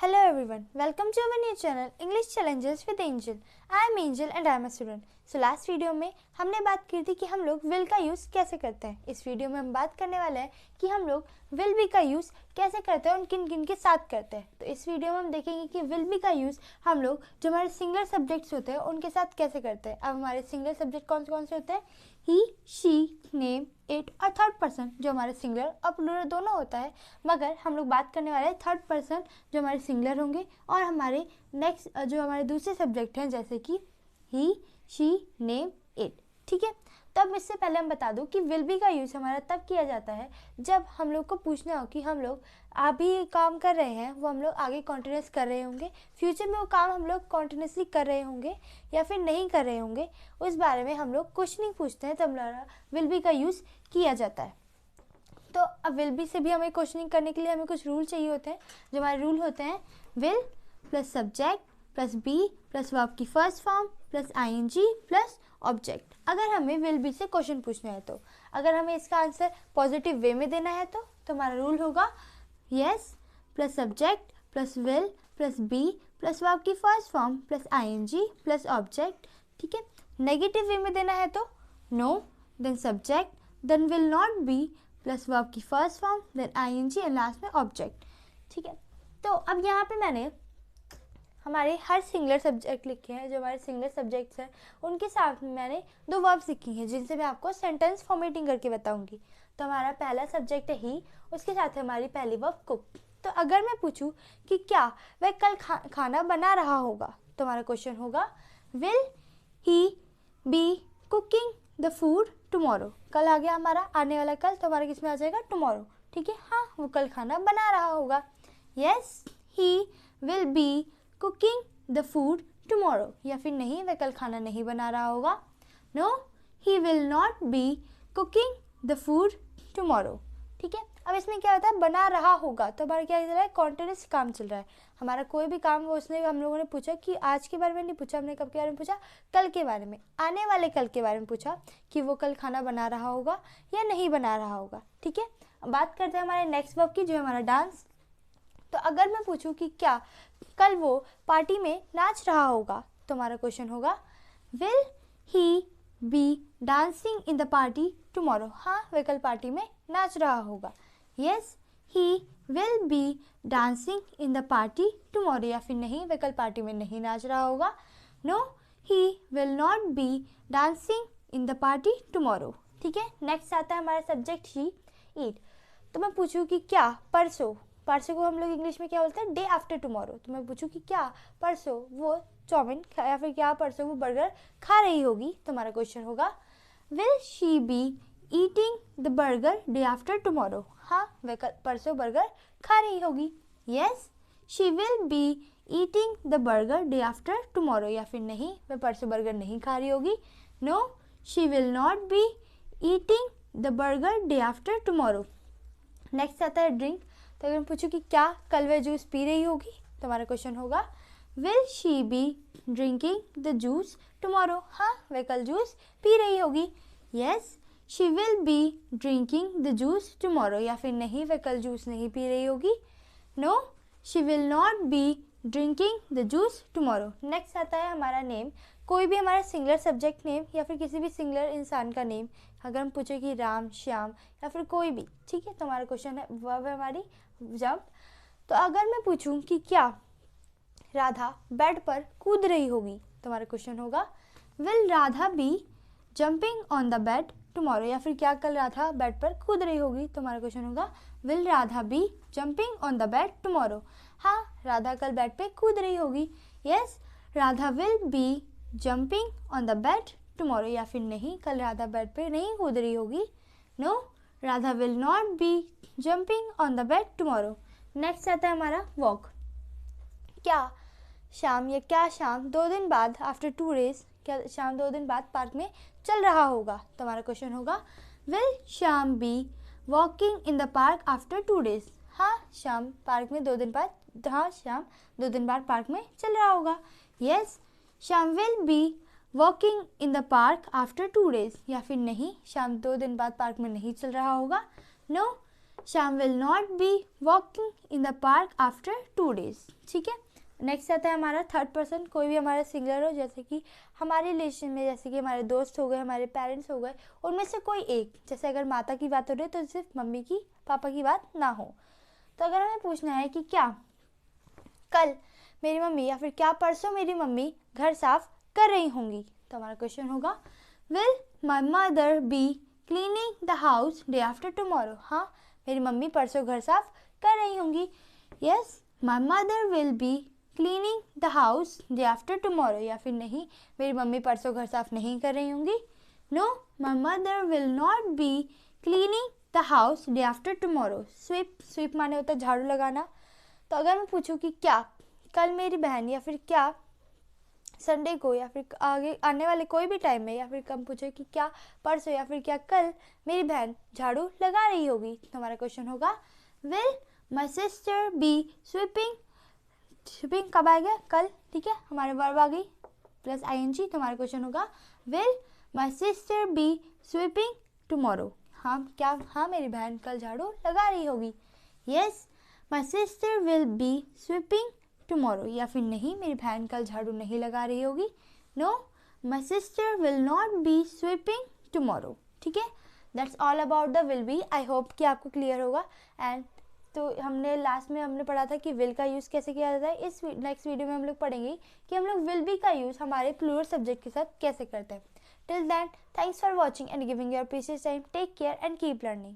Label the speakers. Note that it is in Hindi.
Speaker 1: Hello everyone, welcome to our new channel English Challenges with Angel. I am Angel and I am a student. So last video में हमने बात की थी कि हम लोग will का यूज़ कैसे करते हैं. इस वीडियो में हम बात करने वाले हैं कि हम लोग will be का यूज़ कैसे करते हैं और किन किन के साथ करते हैं. तो इस वीडियो में हम देखेंगे कि will be का यूज़ हम लोग जो हमारे सिंगल सब्जेक्ट्स होते हैं उनके साथ कैसे करते हैं. अब हमारे सिंगल सब्जेक्ट कौन से होते हैं? ही, शी, नेम, इट और थर्ड पर्सन जो हमारे सिंगुलर और प्लूरल दोनों होता है. मगर हम लोग बात करने वाले हैं थर्ड पर्सन जो हमारे सिंगुलर होंगे और हमारे नेक्स्ट जो हमारे दूसरे सब्जेक्ट हैं जैसे कि ही, शी, नेम, इट. ठीक है. तो अब इससे पहले हम बता दूं कि विल बी का यूज़ हमारा तब किया जाता है जब हम लोग को पूछना हो कि हम लोग अभी काम कर रहे हैं वो हम लोग आगे कॉन्टिन्यूस कर रहे होंगे, फ्यूचर में वो काम हम लोग कॉन्टिन्यूसली कर रहे होंगे या फिर नहीं कर रहे होंगे, उस बारे में हम लोग क्वेश्चनिंग पूछते हैं तब हमारा विल बी का यूज़ किया जाता है. तो अब विल बी से भी हमें क्वेश्चनिंग करने के लिए हमें कुछ रूल चाहिए होते हैं. जो हमारे रूल होते हैं will plus subject plus be plus verb की first form plus ING plus object. अगर हमें विल बी से क्वेश्चन पूछना है तो अगर हमें इसका आंसर पॉजिटिव वे में देना है तो हमारा रूल होगा yes plus subject plus will plus be plus verb की first form plus ING plus object. ठीक है. नेगेटिव वे में देना है तो no then subject then will not be plus verb की first form then ING and last में ऑब्जेक्ट. ठीक है. तो अब यहाँ पे मैंने हमारे हर सिंगुलर सब्जेक्ट लिखे हैं. जो हमारे सिंगुलर सब्जेक्ट्स हैं उनके साथ में मैंने दो वर्ब्स लिखी हैं जिनसे मैं आपको सेंटेंस फॉर्मेटिंग करके बताऊंगी. तो हमारा पहला सब्जेक्ट है ही, उसके साथ है हमारी पहली वर्ब कुक. तो अगर मैं पूछूं कि क्या वह कल खाना बना रहा होगा तो हमारा क्वेश्चन होगा will he be cooking the food tomorrow. कल आ गया हमारा आने वाला कल, तो हमारा किस में आ जाएगा टुमारो. ठीक है. हाँ, वो कल खाना बना रहा होगा. Yes he will be cooking the food tomorrow. या फिर नहीं, वह कल खाना नहीं बना रहा होगा. No he will not be cooking the food tomorrow. ठीक है. अब इसमें क्या होता है बना रहा होगा, तो हमारा क्या चल रहा है कॉन्टिन्यूस काम चल रहा है. हमारा कोई भी काम वो उसने हम लोगों ने पूछा कि आज के बारे में नहीं पूछा, हमने कब के बारे में पूछा, कल के बारे में, आने वाले कल के बारे में पूछा कि वो कल खाना बना रहा होगा या नहीं बना रहा होगा. ठीक है. अब बात करते हैं हमारे नेक्स्ट वर्ब की जो है हमारा डांस. तो अगर मैं पूछूं कि क्या कल वो पार्टी में नाच रहा होगा तो हमारा क्वेश्चन होगा will he B dancing in the party tomorrow. हाँ, वह कल पार्टी में नाच रहा होगा. Yes he will be dancing in the party tomorrow. या फिर नहीं, वह कल पार्टी में नहीं नाच रहा होगा. No he will not be dancing in the party tomorrow. ठीक है. नेक्स्ट आता है हमारा सब्जेक्ट ही, ईट. तो मैं पूछूं कि क्या परसों को हम लोग इंग्लिश में क्या बोलते हैं डे आफ्टर टुमारो. तो मैं पूछूं कि क्या परसों वो चाउमीन या फिर क्या परसों वो बर्गर खा रही होगी तो हमारा क्वेश्चन होगा will she be eating the burger day after tomorrow. हाँ, वह परसों बर्गर खा रही होगी. Yes she will be eating the burger day after tomorrow. या फिर नहीं, वह परसों बर्गर नहीं खा रही होगी. No she will not be eating the burger day after tomorrow. Next आता है ड्रिंक. तो अगर मैं पूछूं कि क्या कल वह जूस पी रही होगी तो हमारा क्वेश्चन होगा will she be drinking the juice tomorrow. हाँ, वह कल जूस पी रही होगी. Yes she will be drinking the juice tomorrow. या फिर नहीं, वह कल जूस नहीं पी रही होगी. No she will not be drinking the juice tomorrow. Next आता है हमारा नेम. कोई भी हमारा सिंगुलर सब्जेक्ट नेम या फिर किसी भी सिंगुलर इंसान का नेम अगर हम पूछे कि राम, श्याम या फिर कोई भी. ठीक है. तो हमारा क्वेश्चन है वर्ब है हमारी जंप. तो अगर मैं पूछूं कि क्या राधा बेड पर कूद रही होगी तो हमारा क्वेश्चन होगा will Radha B jumping on the bed tomorrow. या फिर क्या कल राधा बेड पर कूद रही होगी तो हमारा क्वेश्चन होगा will Radha B jumping on the bed tomorrow. हाँ, राधा कल बेड पे कूद रही होगी. Yes Radha will be jumping on the bed tomorrow. या फिर नहीं, कल राधा बेड पे नहीं कूद रही होगी. No Radha will not be jumping on the bed tomorrow. Next आता है हमारा वॉक. क्या शाम 2 दिन बाद आफ्टर 2 days क्या शाम 2 दिन बाद पार्क में चल रहा होगा तो हमारा क्वेश्चन होगा विल शाम B walking in the park after 2 days. हाँ, शाम पार्क में 2 दिन बाद शाम 2 दिन बाद पार्क में चल रहा होगा. यस शाम will be walking in the park after 2 days. या फिर नहीं, शाम 2 दिन बाद पार्क में नहीं चल रहा होगा. No Shyam will not be walking in the park after 2 days। ठीक है, नेक्स्ट आता है हमारा थर्ड पर्सन, कोई भी हमारा सिंगुलर हो, जैसे कि हमारे रिलेशन में, जैसे कि हमारे दोस्त हो गए, हमारे पेरेंट्स हो गए, उनमें से कोई एक, जैसे अगर माता की बात हो रही है तो सिर्फ मम्मी की पापा की बात ना हो। तो अगर हमें पूछना है कि क्या कल मेरी मम्मी या फिर क्या परसों मेरी मम्मी घर साफ कर रही होंगी, तो हमारा क्वेश्चन होगा will my mother be cleaning the house day after tomorrow. हाँ, मेरी मम्मी परसों घर साफ कर रही होंगी। Yes, my mother will be cleaning the house day after tomorrow. या फिर नहीं, मेरी मम्मी परसों घर साफ नहीं कर रही होंगी। No, my mother will not be cleaning the house day after tomorrow. Sweep माने होता है झाड़ू लगाना। तो अगर मैं पूछूं कि क्या कल मेरी बहन, या फिर क्या संडे को, या फिर आगे आने वाले कोई भी टाइम में, या फिर कम पूछे कि क्या परसों या फिर क्या कल मेरी बहन झाड़ू लगा रही होगी, तो हमारा क्वेश्चन होगा will my sister be sweeping. Sweeping कब आएगा? कल। ठीक है, हमारे वर्ब आ गई प्लस आईएनजी, तो हमारा क्वेश्चन होगा will my sister be sweeping tomorrow. हाँ, क्या हाँ मेरी बहन कल झाड़ू लगा रही होगी। Yes, my sister will be sweeping tomorrow. या फिर नहीं, मेरी बहन कल झाड़ू नहीं लगा रही होगी। No, my sister will not be sweeping tomorrow. ठीक है, that's all about the will be. I hope कि आपको क्लियर होगा। एंड तो हमने लास्ट में हमने पढ़ा था कि विल का यूज़ कैसे किया जाता है। इस नेक्स्ट वीडियो में हम लोग पढ़ेंगे कि हम लोग विल बी का यूज़ हमारे प्लूरल सब्जेक्ट के साथ कैसे करते हैं। Till then, thanks for watching and giving your precious time. Take care and keep learning.